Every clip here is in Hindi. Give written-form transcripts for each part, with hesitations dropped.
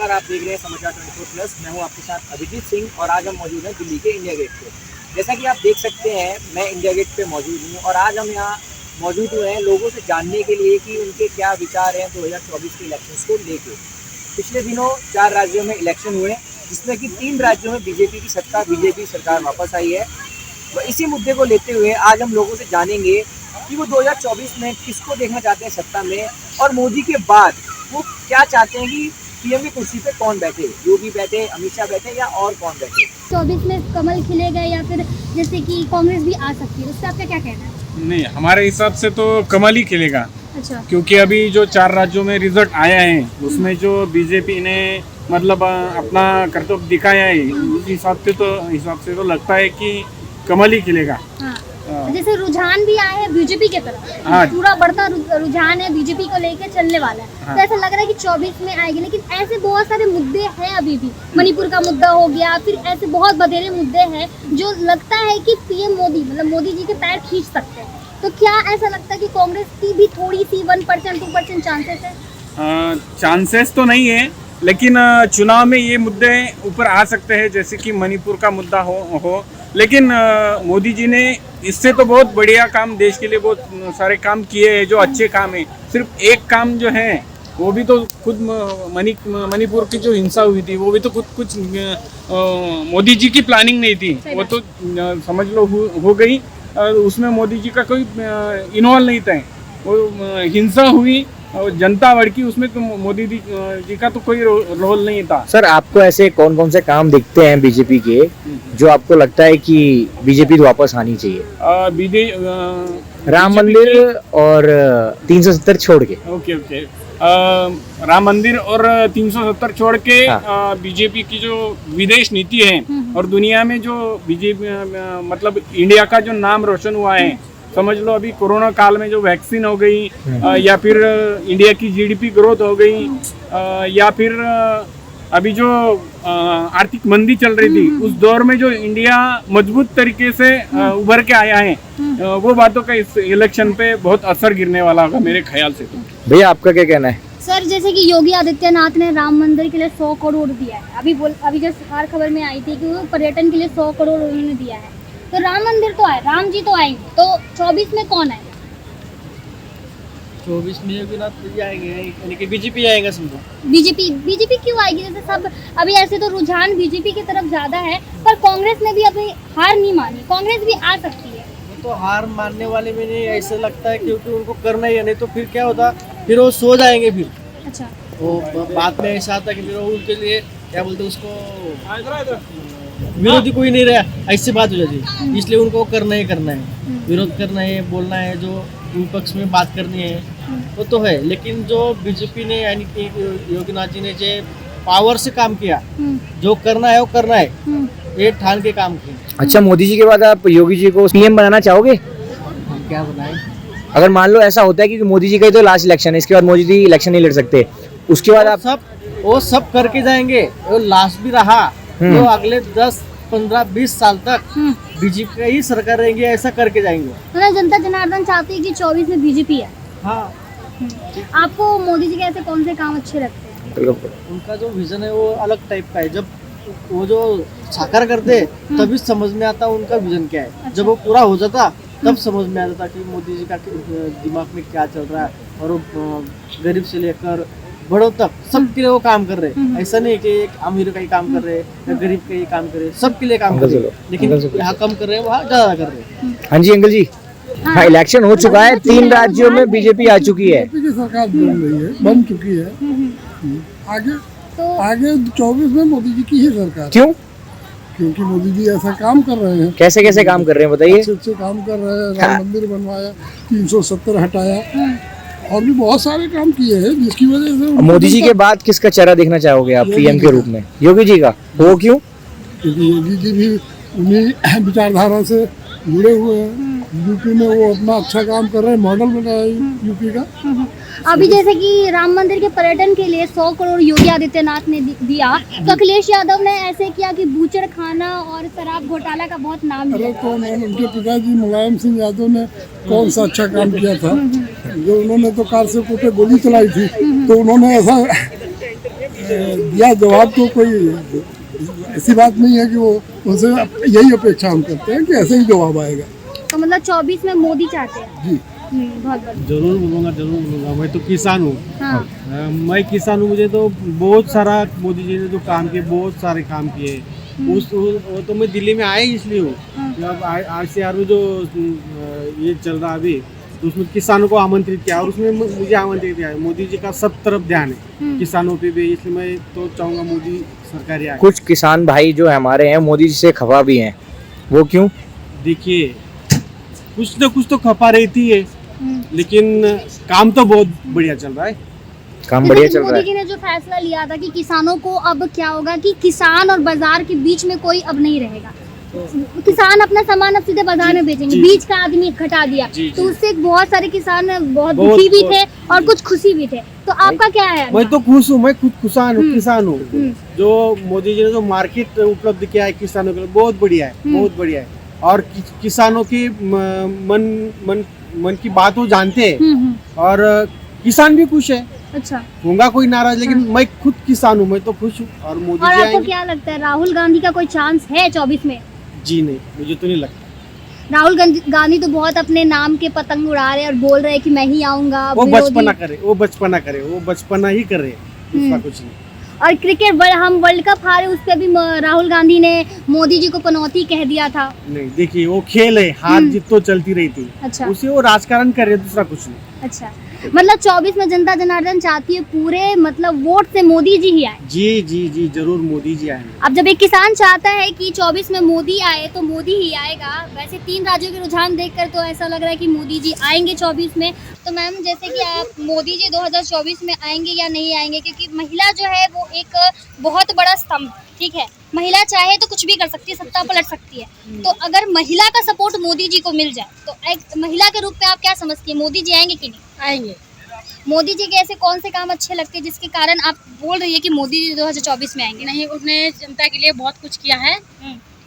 नमस्कार, आप देख रहे हैं समाचार 24+। मैं हूं आपके साथ अभिजीत सिंह और आज हम मौजूद हैं दिल्ली के इंडिया गेट पे। जैसा कि आप देख सकते हैं, मैं इंडिया गेट पे मौजूद हूं और आज हम यहाँ मौजूद हुए हैं लोगों से जानने के लिए कि उनके क्या विचार हैं 2024 के इलेक्शंस को लेके। पिछले दिनों 4 राज्यों में इलेक्शन हुए, जिसमें कि 3 राज्यों में बीजेपी सरकार वापस आई है। तो इसी मुद्दे को लेते हुए आज हम लोगों से जानेंगे कि वो 2024 में किसको देखना चाहते हैं सत्ता में, और मोदी के बाद वो क्या चाहते हैं कि पीएम की कुर्सी पे कौन बैठे, योगी बैठे, अमित शाह बैठे या और कौन बैठे। 24 में कमल खिलेगा या फिर जैसे कि कांग्रेस भी आ सकती है, उससे आपका क्या कहना है? नहीं, हमारे हिसाब से तो कमल ही खिलेगा। अच्छा। क्योंकि अभी जो 4 राज्यों में रिजल्ट आया है उसमें जो बीजेपी ने मतलब अपना कर्तव्य दिखाया है, उस हिसाब से तो लगता है कि कमल ही खिलेगा। हाँ। जैसे रुझान भी आए हैं बीजेपी के तरफ। हाँ। पूरा बढ़ता रुझान है बीजेपी को लेके चलने वाला है। हाँ। तो ऐसा लग रहा है कि 24 में आएगी, लेकिन ऐसे बहुत सारे मुद्दे हैं अभी भी। मणिपुर का मुद्दा हो गया, फिर ऐसे बहुत बधेरे मुद्दे हैं जो लगता है कि पीएम मोदी मतलब मोदी जी के पैर खींच सकते हैं। तो क्या ऐसा लगता है कि कांग्रेस की भी थोड़ी सी 1% 2% चांसेस है? चांसेस तो नहीं है, लेकिन चुनाव में ये मुद्दे ऊपर आ सकते हैं, जैसे कि मणिपुर का मुद्दा हो। लेकिन मोदी जी ने इससे तो बहुत बढ़िया काम, देश के लिए बहुत सारे काम किए हैं जो अच्छे काम है। सिर्फ एक काम जो है वो भी तो खुद मणिपुर की जो हिंसा हुई थी वो भी तो कुछ मोदी जी की प्लानिंग नहीं थी, वो तो समझ लो हो गई। उसमें मोदी जी का कोई इन्वॉल्व नहीं था। वो हिंसा हुई और जनता भड़की, उसमें तो मोदी जी का तो कोई रोल नहीं था। सर, आपको ऐसे कौन कौन से काम दिखते हैं बीजेपी के जो आपको लगता है कि बीजेपी वापस आनी चाहिए? राम मंदिर और 370 छोड़ के। ओके। राम मंदिर और 370 छोड़ के बीजेपी की जो विदेश नीति है और दुनिया में जो बीजेपी मतलब इंडिया का जो नाम रोशन हुआ है, समझ लो अभी कोरोना काल में जो वैक्सीन हो गई या फिर इंडिया की जीडीपी ग्रोथ हो गई या फिर अभी जो आर्थिक मंदी चल रही थी, उस दौर में जो इंडिया मजबूत तरीके से उभर के आया है, वो बातों का इस इलेक्शन पे बहुत असर गिरने वाला होगा मेरे ख्याल से। तो भैया, आपका क्या कहना है? सर, जैसे कि योगी आदित्यनाथ ने राम मंदिर के लिए 100 करोड़ दिया है। अभी जो हर खबर में आई थी कि वो पर्यटन के लिए 100 करोड़ उन्होंने दिया है। तो राम मंदिर तो आए, राम जी तो आएंगे, तो 24 में कौन आएगा? 24 में योगी नाथ आएंगे, यानी कि बीजेपी आएगा समझो। बीजेपी क्यों आएगी? जैसे सब अभी ऐसे तो रुझान बीजेपी की तरफ ज्यादा है, पर कांग्रेस ने भी अपनी हार नहीं मानी, कांग्रेस भी आ सकती है। तो हार मानने वाले में नहीं, ऐसा लगता है क्योंकि उनको करना ही है, नहीं तो फिर क्या होता, फिर वो सो जाएंगे। फिर अच्छा, वो बाद में ऐसा आता कि फिर उनके लिए क्या बोलते उसको, विरोधी कोई नहीं रहा, ऐसी बात हो जाती है। इसलिए उनको करना ही करना है, विरोध करना है, बोलना है, जो विपक्ष में बात करनी है वो तो है। लेकिन जो बीजेपी ने यानी कि योगी नाथ जी ने जो पावर से काम किया, जो करना है वो करना है, ये ठान के काम किया। अच्छा, मोदी जी के बाद आप योगी जी को पीएम बनाना चाहोगे? हम क्या बनाए? अगर मान लो ऐसा होता है कि मोदी जी का ही तो लास्ट इलेक्शन है, इसके बाद मोदी जी इलेक्शन नहीं लड़ सकते, उसके बाद आप वो सब करके जाएंगे। वो लास्ट भी रहा तो अगले 10, 15, 20 साल तक बीजेपी का ही सरकार रहेंगे, ऐसा करके जाएंगे। मतलब जनता जनार्दन चाहती है कि 24 में बीजेपी है। हाँ। आपको मोदी जी के ऐसे कौन से काम अच्छे लगते हैं? उनका जो विजन है वो अलग टाइप का है। जब वो जो साकार करते तभी समझ में आता उनका विजन क्या है। अच्छा। जब वो पूरा हो जाता तब समझ में आता था कि मोदी जी का दिमाग में क्या चल रहा है, और वो गरीब से लेकर बड़ों तक सबके लिए वो काम कर रहे हैं। ऐसा नहीं कि एक अमीर का ही काम कर रहे हैं या गरीब का ही काम कर रहे हैं, सबके लिए काम कर रहे हैं। लेकिन यहाँ कम कर रहे हैं, वहाँ ज्यादा कर रहे हैं। हाँ जी अंकल जी। हाँ, इलेक्शन हो चुका है, 3 राज्यों में बीजेपी आ चुकी है। बीजेपी की सरकार बन रही है, बन चुकी है। आगे 24 में मोदी जी की ही सरकार। क्यों? क्योंकि मोदी जी ऐसा काम कर रहे हैं। कैसे काम कर रहे हैं बताइए? अच्छे काम कर रहे हैं। राम मंदिर बनवाया, 370 हटाया, और भी बहुत सारे काम किए हैं जिसकी वजह से। मोदी जी के बाद किसका चेहरा देखना चाहोगे आप पीएम के रूप में? योगी जी का। वो क्यों? क्योंकि योगी जी भी उन्हीं विचारधारा से जुड़े हुए हैं। यूपी में वो अपना अच्छा काम कर रहे हैं, मॉडल बनाया यूपी का। अभी जैसे कि राम मंदिर के पर्यटन के लिए 100 करोड़ योगी आदित्यनाथ ने दिया, तो अखिलेश यादव ने ऐसे किया कि बूचड़ खाना और शराब घोटाला का बहुत नाम लिया। अरे कौन, उनके पिताजी मुलायम सिंह यादव ने कौन सा अच्छा काम किया था? जो उन्होंने तो कार से पे गोली चलाई थी, तो उन्होंने ऐसा दिया जवाब तो कोई ऐसी बात नहीं है कि वो उनसे यही अपेक्षा हम करते हैं कि ऐसे ही जवाब आएगा। तो मतलब 24 में मोदी चाहते हैं। जी बहुत बढ़िया। जरूर बोलूँगा। मैं तो किसान हूँ। हाँ मैं किसान हूँ। मुझे तो बहुत सारा मोदी जी ने जो काम किए, बहुत सारे काम किए। वो तो मैं दिल्ली में आया ही इसलिए हूँ। जब RCR में जो ये चल रहा अभी, तो उसमें किसानों को आमंत्रित किया और उसमें मुझे आमंत्रित किया। मोदी जी का सब तरफ ध्यान है किसानों पे भी, इसलिए मैं तो चाहूँगा मोदी सरकार ही आए। कुछ किसान भाई जो हमारे हैं मोदी जी से खफा भी हैं, वो क्यों? देखिए, कुछ न कुछ तो खपा रहती है, लेकिन काम तो बहुत बढ़िया चल रहा है। काम बढ़िया चल रहा मोदी है। जी ने जो फैसला लिया था कि किसानों को अब क्या होगा कि किसान और बाजार के बीच में कोई अब नहीं रहेगा, किसान अपना सामान अब सीधे बाजार में बेचेंगे, बीच का आदमी घटा दिया। तो उससे बहुत सारे किसान बहुत दुखी भी थे और कुछ खुशी भी थे। तो आपका क्या है? मैं तो खुश हूँ। मैं खुद किसान हूँ। जो मोदी जी ने जो मार्केट उपलब्ध किया है किसानों के लिए, बहुत बढ़िया है, बहुत बढ़िया है। और किसानों की मन की बात वो जानते हैं और किसान भी खुश है। अच्छा, होगा कोई नाराज, लेकिन मैं खुद किसान हूँ, मैं तो खुश हूँ। और मोदी और जी आपको आएंगे। क्या लगता है राहुल गांधी का कोई चांस है 24 में? जी नहीं, मुझे तो नहीं लगता। राहुल गांधी तो बहुत अपने नाम के पतंग उड़ा रहे हैं और बोल रहे हैं कि मैं ही आऊंगा। वो बचपना करे, वो बचपना ही कर रहे हैं, दूसरा कुछ नहीं। और क्रिकेट हम वर्ल्ड कप हारे, उस पे भी राहुल गांधी ने मोदी जी को पनौती कह दिया था। नहीं, देखिए वो खेल है, हार जीत तो चलती रहती है। अच्छा उसे वो राजकारण कर रहे, दूसरा कुछ नहीं। अच्छा, मतलब 24 में जनता जनार्दन चाहती है पूरे मतलब वोट से मोदी जी ही आए। जी जी जी, जरूर मोदी जी आएंगे। अब जब एक किसान चाहता है कि 24 में मोदी आए तो मोदी ही आएगा। वैसे 3 राज्यों के रुझान देखकर तो ऐसा लग रहा है कि मोदी जी आएंगे 24 में। तो मैम, जैसे कि आप मोदी जी 2024 में आएंगे या नहीं आएंगे, क्योंकि महिला जो है वो एक बहुत बड़ा स्तंभ, ठीक है, महिला चाहे तो कुछ भी कर सकती है, सत्ता पलट सकती है। तो अगर महिला का सपोर्ट मोदी जी को मिल जाए तो एक महिला के रूप में आप क्या समझती है, मोदी जी आएंगे कि नहीं? आएंगे। मोदी जी के ऐसे कौन से काम अच्छे लगते हैं जिसके कारण आप बोल रही है कि मोदी जी 2024 में आएंगे? नहीं, उसने जनता के लिए बहुत कुछ किया है,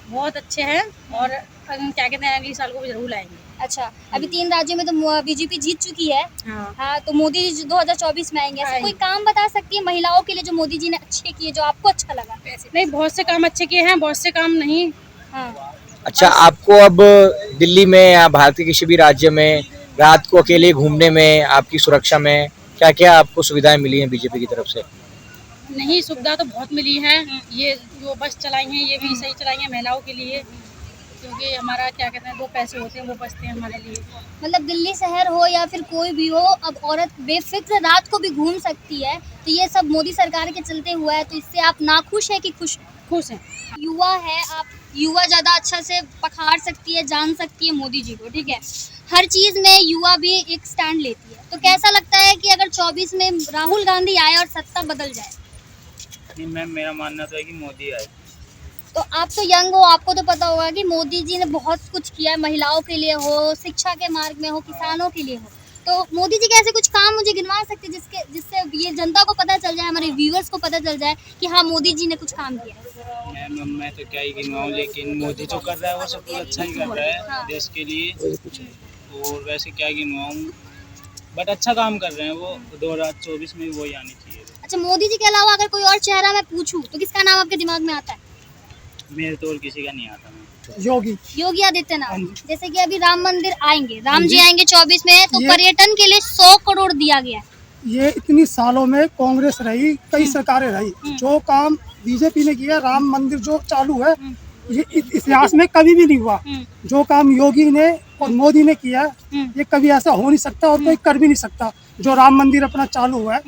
बहुत अच्छे हैं और क्या कहते हैं, अगले साल को भी जरूर आएंगे। अच्छा, अभी 3 राज्यों में तो बीजेपी जीत चुकी है। हाँ, तो मोदी जी 2024 में आएंगे। ऐसा कोई काम बता सकती है महिलाओं के लिए जो मोदी जी ने अच्छे किए, जो आपको अच्छा लगा? नहीं, बहुत से काम अच्छे किए हैं, बहुत से काम नहीं। हाँ, अच्छा, आपको अब दिल्ली में या भारत के किसी भी राज्य में रात को अकेले घूमने में, आपकी सुरक्षा में क्या क्या आपको सुविधाएं मिली हैं बीजेपी की तरफ से? नहीं, सुविधा तो बहुत मिली है। ये जो बस चलाई हैं, ये भी सही चलाई हैं महिलाओं के लिए, क्योंकि हमारा क्या कहते हैं 2 पैसे होते हैं, वो बचते हैं हमारे लिए। मतलब दिल्ली शहर हो या फिर कोई भी हो, अब औरत बेफिक्र रात को भी घूम सकती है। तो ये सब मोदी सरकार के चलते हुआ है। तो इससे आप नाखुश है कि खुश? खुश हैं। युवा है, आप युवा ज़्यादा अच्छा से पखार सकती है, जान सकती है मोदी जी को, ठीक है। हर चीज़ में युवा भी एक स्टैंड लेती है। तो कैसा लगता है कि अगर 24 में राहुल गांधी आए और सत्ता बदल जाए? नहीं मैम, मेरा मानना तो है कि मोदी आए। तो आप तो यंग हो, आपको तो पता होगा कि मोदी जी ने बहुत कुछ किया है, महिलाओं के लिए हो, शिक्षा के मार्ग में हो, किसानों के लिए हो। तो मोदी जी के ऐसे कुछ काम मुझे गिनवा सकते जिससे ये जनता को पता चल जाए, हमारे व्यूअर्स को पता चल जाए कि हाँ मोदी जी ने कुछ काम किया है? मैं तो क्या ही गिनवाऊँ, लेकिन मोदी जो कर रहा है वो सब कुछ अच्छा ही कर रहा है। हाँ। देश के लिए। और वैसे क्या गिनवाऊँ, बट अच्छा काम कर रहे हैं वो। 2024 में वही आनी चाहिए। अच्छा, मोदी जी के अलावा अगर कोई और चेहरा मैं पूछूं तो किसका नाम आपके दिमाग में आता है? मेरे तो और किसी का नहीं आता। योगी आदित्यनाथ। जैसे कि अभी राम मंदिर आएंगे, राम जी आएंगे 24 में, तो पर्यटन के लिए 100 करोड़ दिया गया है। ये इतनी सालों में कांग्रेस रही, कई सरकारें रही, जो काम बीजेपी ने किया, राम मंदिर जो चालू है, ये इतिहास में कभी भी नहीं हुआ। जो काम योगी ने और मोदी ने किया, ये कभी ऐसा हो नहीं सकता और कोई कर भी नहीं सकता। जो राम मंदिर अपना चालू हुआ है,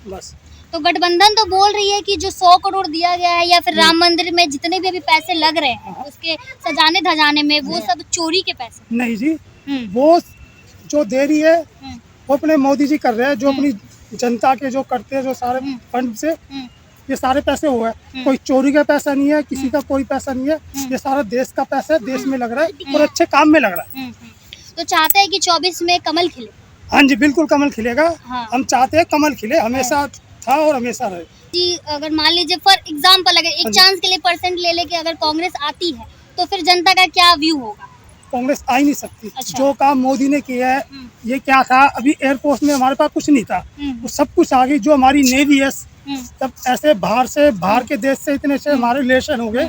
बस। तो गठबंधन तो बोल रही है कि जो 100 करोड़ दिया गया है या फिर राम मंदिर में जितने भी अभी पैसे लग रहे हैं उसके सजाने धजाने में, वो सब चोरी के पैसे। नहीं जी, वो जो दे रही है वो अपने मोदी जी कर रहे हैं, जो अपनी जनता के जो करते हैं, जो सारे फंड से ये सारे पैसे हुए हैं। कोई चोरी का पैसा नहीं है, किसी का कोई पैसा नहीं है, ये सारा देश का पैसा है, देश में लग रहा है और अच्छे काम में लग रहा है। तो चाहते हैं कि 24 में कमल खिले? हाँ जी, बिल्कुल कमल खिलेगा। हाँ। हम चाहते हैं कमल खिले, हमेशा था और हमेशा रहे जी। अगर मान लीजिए फॉर एग्जाम्पल, अगर एक चांस के लिए परसेंट ले ले कि अगर कांग्रेस आती है तो फिर जनता का क्या व्यू होगा? कांग्रेस आ ही नहीं सकती। अच्छा। जो काम मोदी ने किया है, ये क्या था, अभी एयरपोर्ट में हमारे पास कुछ नहीं था, वो सब कुछ आ गई। जो हमारी नेवी है, तब ऐसे बाहर के देश से इतने से हमारे रिलेशन हो गए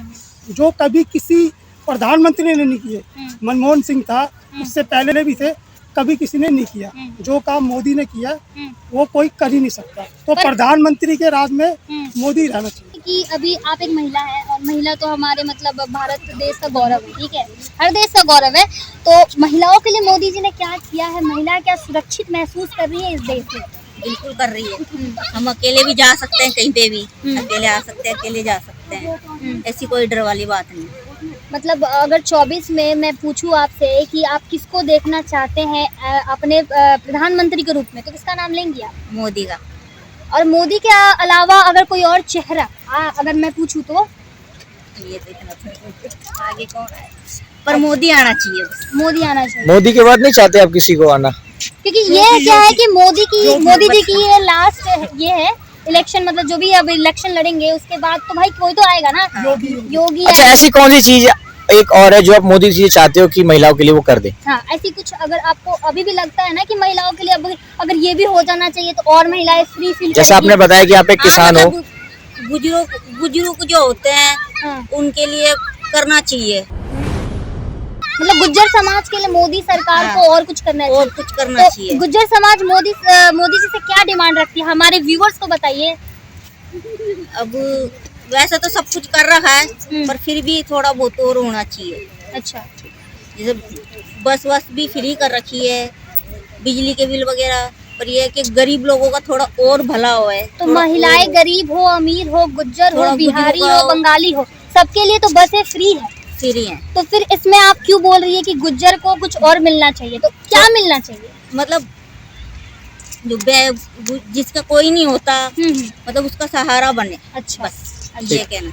जो कभी किसी प्रधानमंत्री ने नहीं किए। मनमोहन सिंह था, उससे पहले भी थे, कभी किसी ने नहीं किया। जो काम मोदी ने किया वो कोई कर ही नहीं सकता। तो प्रधानमंत्री के राज में मोदी रहना चाहिए। कि अभी आप एक महिला है और महिला तो हमारे मतलब भारत देश का गौरव है, ठीक है, हर देश का गौरव है। तो महिलाओं के लिए मोदी जी ने क्या किया है? महिला क्या सुरक्षित महसूस कर रही है इस देश में? बिल्कुल कर रही है। हम अकेले भी जा सकते हैं, कहीं पे भी अकेले आ सकते हैं, अकेले जा सकते हैं, ऐसी कोई डर वाली बात नहीं। मतलब अगर 24 में मैं पूछूं आपसे कि आप किसको देखना चाहते हैं अपने प्रधानमंत्री के रूप में, तो किसका नाम लेंगी आप? मोदी का। और मोदी के अलावा अगर कोई और चेहरा अगर मैं पूछूं तो? ये तो इतना आगे कौन है, पर मोदी आना चाहिए बस। मोदी आना चाहिए। मोदी के बाद नहीं चाहते आप किसी को आना? क्योंकि ये क्या है कि मोदी जी की ये लास्ट ये है इलेक्शन, मतलब जो भी अब इलेक्शन लड़ेंगे उसके बाद तो भाई कोई तो आएगा ना, योगी। अच्छा, ऐसी कौन सी चीज एक और है जो आप मोदी जी चाहते हो कि महिलाओं के लिए वो कर दे? हाँ, ऐसी कुछ अगर आपको अभी भी लगता है ना कि महिलाओं के लिए अगर ये भी हो जाना चाहिए तो और महिलाएं फ्री फील, जैसा आपने बताया कि आप एक किसान हो। बुजुर्ग जो होते हैं उनके लिए करना चाहिए। मतलब गुज्जर समाज के लिए मोदी सरकार को और कुछ करना चाहिए। और कुछ करना चाहिए। गुज्जर समाज मोदी जी से क्या डिमांड रखती है? हमारे व्यूअर्स को बताइए। अब वैसे तो सब कुछ कर रखा है, पर फिर भी थोड़ा बहुत और होना चाहिए। अच्छा, जैसे बस भी फ्री कर रखी है, बिजली के बिल वगैरह, पर ये है कि गरीब लोगों का थोड़ा और भला हो है। तो महिलाएं गरीब हो, अमीर हो, गुज्जर हो, बिहारी हो, बंगाली हो, सबके लिए तो बसें फ्री है। फ्री है, तो फिर इसमें आप क्यों बोल रही है कि गुज्जर को कुछ और मिलना चाहिए? तो क्या मिलना चाहिए? मतलब जो जिसका कोई नहीं होता, मतलब उसका सहारा बने। अच्छा, बस ये कहना।